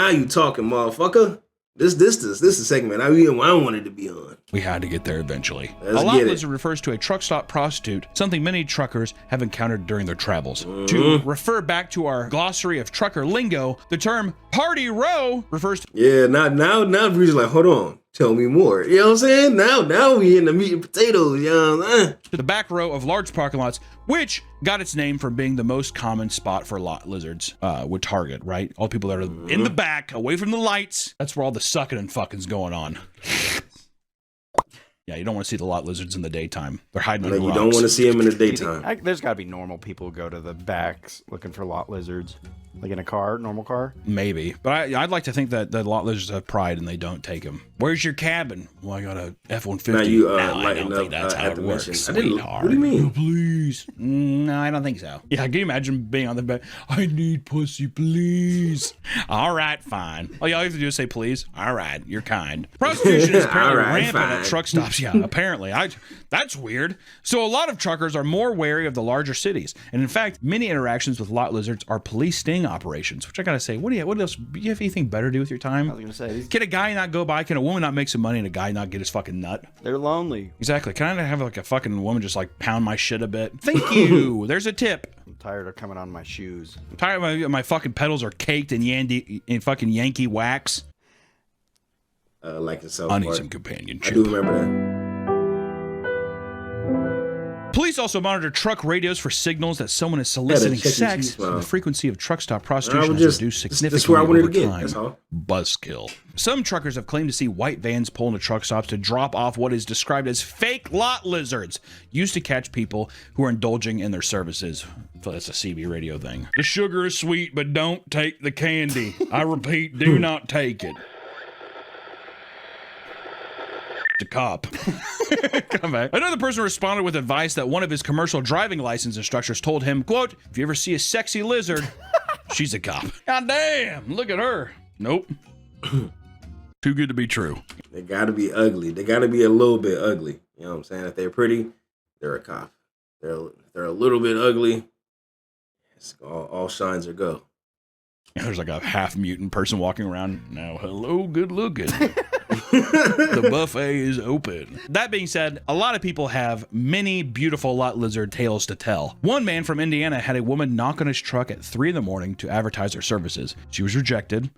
you talking, motherfucker. This is the segment I wanted to be on. We had to get there eventually. Let's a lot get it. lizard refers to a truck stop prostitute, something many truckers have encountered during their travels. To refer back to our glossary of trucker lingo, the term party row refers to Now Breezy's like, hold on, tell me more. You know what I'm saying? Now we in the meat and potatoes, you know what I'm saying? the back row of large parking lots, which got its name from being the most common spot for lot lizards would target, right? All the people that are in the back, away from the lights. That's where all the sucking and fucking's going on. Yeah, you don't want to see the lot lizards in the daytime. They're hiding Like in you rocks. don't want to see them in the daytime. There's got to be normal people who go to the backs looking for lot lizards, like in a car, normal car. Maybe, but I'd like to think that the lot lizards have pride and they don't take them. Where's your cabin? Well, I got a F-150. Now you no, I lighten don't up think that's how at it the works, mention. I didn't. sweetheart. What do you mean? Please. No, I don't think so. Yeah, can you imagine being on the bed? I need pussy, please. All right, fine. All you have to do is say please. All right, you're kind. Prostitution is apparently All right, rampant at fine. truck stops. Yeah, apparently. That's weird. So a lot of truckers are more wary of the larger cities, and in fact, many interactions with lot lizards are police sting operations. Which I gotta say, what else? Do you have anything better to do with your time? I was gonna say Can a guy not go by? Can a woman not make some money and a guy not get his fucking nut? they're lonely. Exactly. Can I have like a fucking woman just like pound my shit a bit? Thank you. There's a tip. I'm tired of coming on my shoes. I'm tired of my fucking pedals are caked in fucking Yankee wax. Like in South I need Park. some companionship. I do remember that. Police also monitor truck radios for signals that someone is soliciting check your sex. teeth, man. The frequency of truck stop I prostitution was has just- reduced this significantly is where I wanted over to get. time. That's all. Buzzkill. Some truckers have claimed to see white vans pull into truck stops to drop off what is described as fake lot lizards, used to catch people who are indulging in their services. So that's a CB radio thing. The sugar is sweet, but don't take the candy. I repeat, do not take it. The cop. Come back. Another person responded with advice that one of his commercial driving license instructors told him, quote, if you ever see a sexy lizard, she's a cop. God damn, look at her. Nope. Too good to be true. They gotta be ugly. They gotta be a little bit ugly. You know what I'm saying? If they're pretty, they're a cop. They're a little bit ugly. It's all signs are go. There's like a half mutant person walking around. Now, hello, good looking. The buffet is open. That being said, a lot of people have many beautiful lot lizard tales to tell. One man from Indiana had a woman knock on his truck at 3 a.m. to advertise her services. She was rejected.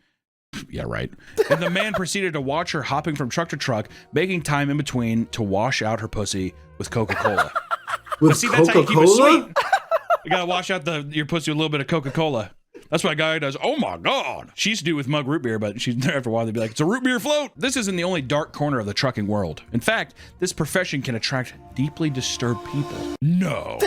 Yeah, right. And the man proceeded to watch her hopping from truck to truck, making time in between to wash out her pussy with Coca-Cola. With See, that's how you keep it Coca-Cola? sweet. You gotta wash out your pussy with a little bit of Coca-Cola. That's what a guy does. Oh my God. She used to do with mug root beer, but she's there after a while. They'd be like, it's a root beer float. This isn't the only dark corner of the trucking world. In fact, this profession can attract deeply disturbed people. No.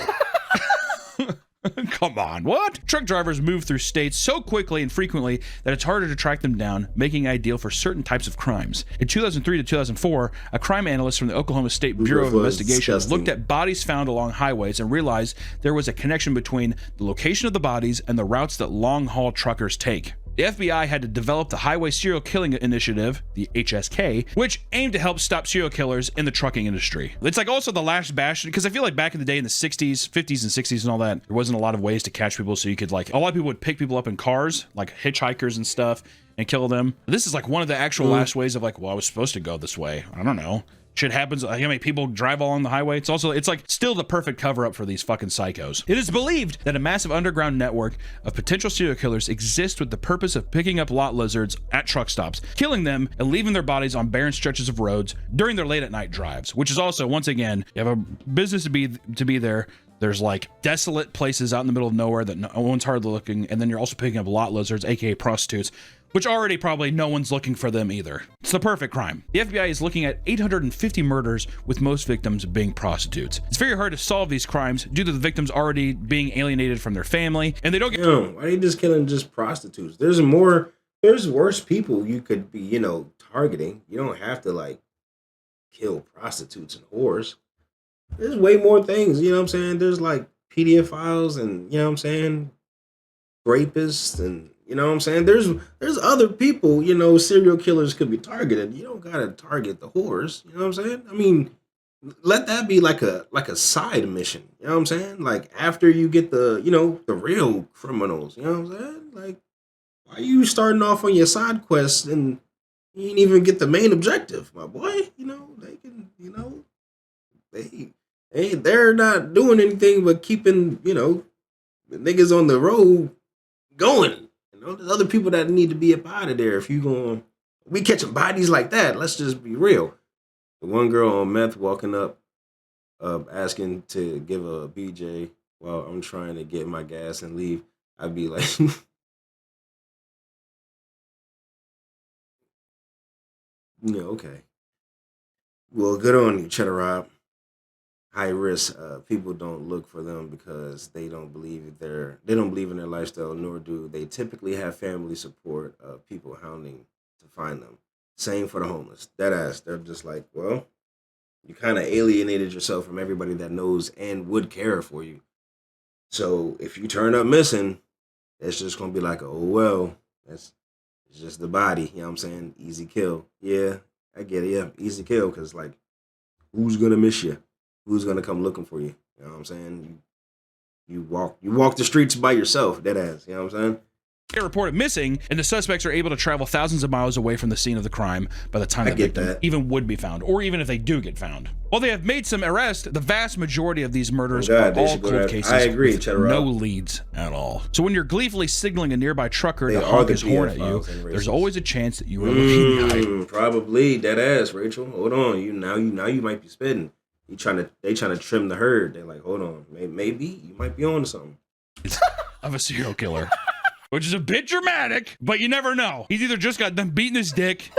Come on, what? Truck drivers move through states so quickly and frequently that it's harder to track them down, making it ideal for certain types of crimes. In 2003 to 2004, a crime analyst from the Oklahoma State Bureau of was Investigation disgusting. looked at bodies found along highways and realized there was a connection between the location of the bodies and the routes that long-haul truckers take. The FBI had to develop the Highway Serial Killing Initiative, the HSK, which aimed to help stop serial killers in the trucking industry. It's like also the last bastion, because I feel like back in the day in the 60s, 50s, and 60s and all that, there wasn't a lot of ways to catch people, so you could like, a lot of people would pick people up in cars, like hitchhikers and stuff, and kill them. This is like one of the actual last ways of like, well, I was supposed to go this way. I don't know. Shit happens. How many people drive along the highway? It's like still the perfect cover up for these fucking psychos. It is believed that a massive underground network of potential serial killers exists with the purpose of picking up lot lizards at truck stops, killing them, and leaving their bodies on barren stretches of roads during their late at night drives. Which is also, once again, you have a business to be there. There's like desolate places out in the middle of nowhere that no one's hardly looking, and then you're also picking up lot lizards, aka prostitutes, which already probably no one's looking for them either. It's the perfect crime. The FBI is looking at 850 murders, with most victims being prostitutes. It's very hard to solve these crimes due to the victims already being alienated from their family, and they don't get— Yo, why are you just killing just prostitutes? There's worse people you could be, targeting. You don't have to like kill prostitutes and whores. There's way more things, you know what I'm saying? There's like PDF files and, you know what I'm saying? rapists, and you know what I'm saying. There's other people. You know, serial killers could be targeted. You don't gotta target the whores. You know what I'm saying? I mean, let that be like a side mission. You know what I'm saying? Like after you get the the real criminals. You know what I'm saying? Like why are you starting off on your side quest and you didn't even get the main objective, my boy? You know they can. You know they're not doing anything but keeping the niggas on the road going. You know there's other people that need to be up out of there. If you going we catching bodies like that, let's just be real. The one girl on meth walking up, asking to give a BJ while I'm trying to get my gas and leave. I'd be like, yeah, okay. Well, good on you, Cheddar Rob. High risk. People don't look for them because they don't believe in their lifestyle, nor do they typically have family support of people hounding to find them. Same for the homeless. That ass. They're just like, well, you kind of alienated yourself from everybody that knows and would care for you. So if you turn up missing, it's just gonna be like, oh well, it's just the body. You know what I'm saying? Easy kill. Yeah, I get it. Yeah, easy kill. Cause like, who's gonna miss you? Who's gonna come looking for you? You know what I'm saying? You walk the streets by yourself, dead ass. You know what I'm saying? They're reported missing, and the suspects are able to travel thousands of miles away from the scene of the crime by the time the victim even would be found, or even if they do get found. While they have made some arrests, the vast majority of these murders are all cold cases. I agree, with no leads at all. So when you're gleefully signaling a nearby trucker to are honk the his horn at you, pedophiles and there's racists. always a chance that you are looking behind. Probably dead ass, Rachel. Hold on, you might be spitting. They trying to trim the herd. They're like, hold on, maybe you might be on to something. Of a serial killer. Which is a bit dramatic, but you never know. He's either just got done beating his dick,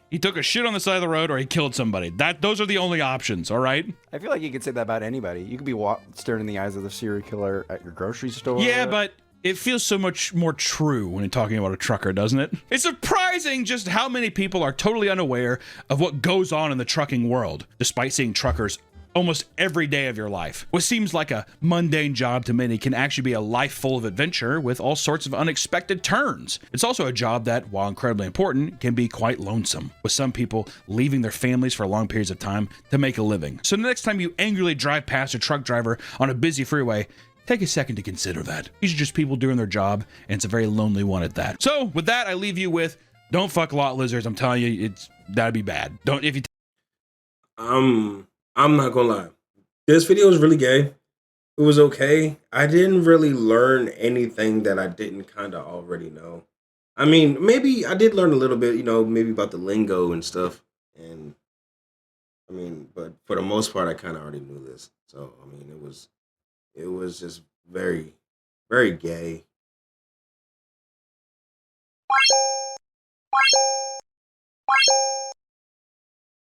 he took a shit on the side of the road, or he killed somebody. Those are the only options, all right? I feel like you could say that about anybody. You could be staring in the eyes of the serial killer at your grocery store. Yeah, but it feels so much more true when you're talking about a trucker, doesn't it? It's surprising just how many people are totally unaware of what goes on in the trucking world, despite seeing truckers almost every day of your life. What seems like a mundane job to many can actually be a life full of adventure with all sorts of unexpected turns. It's also a job that, while incredibly important, can be quite lonesome, with some people leaving their families for long periods of time to make a living. So the next time you angrily drive past a truck driver on a busy freeway, take a second to consider that. These are just people doing their job, and it's a very lonely one at that. So with that, I leave you with, don't fuck lot lizards. I'm telling you, that'd be bad. Don't, if you I'm not gonna lie. This video is really gay. It was okay. I didn't really learn anything that I didn't kind of already know. I mean, maybe I did learn a little bit, maybe about the lingo and stuff. And I mean, but for the most part, I kind of already knew this. So I mean, it was just very, very gay.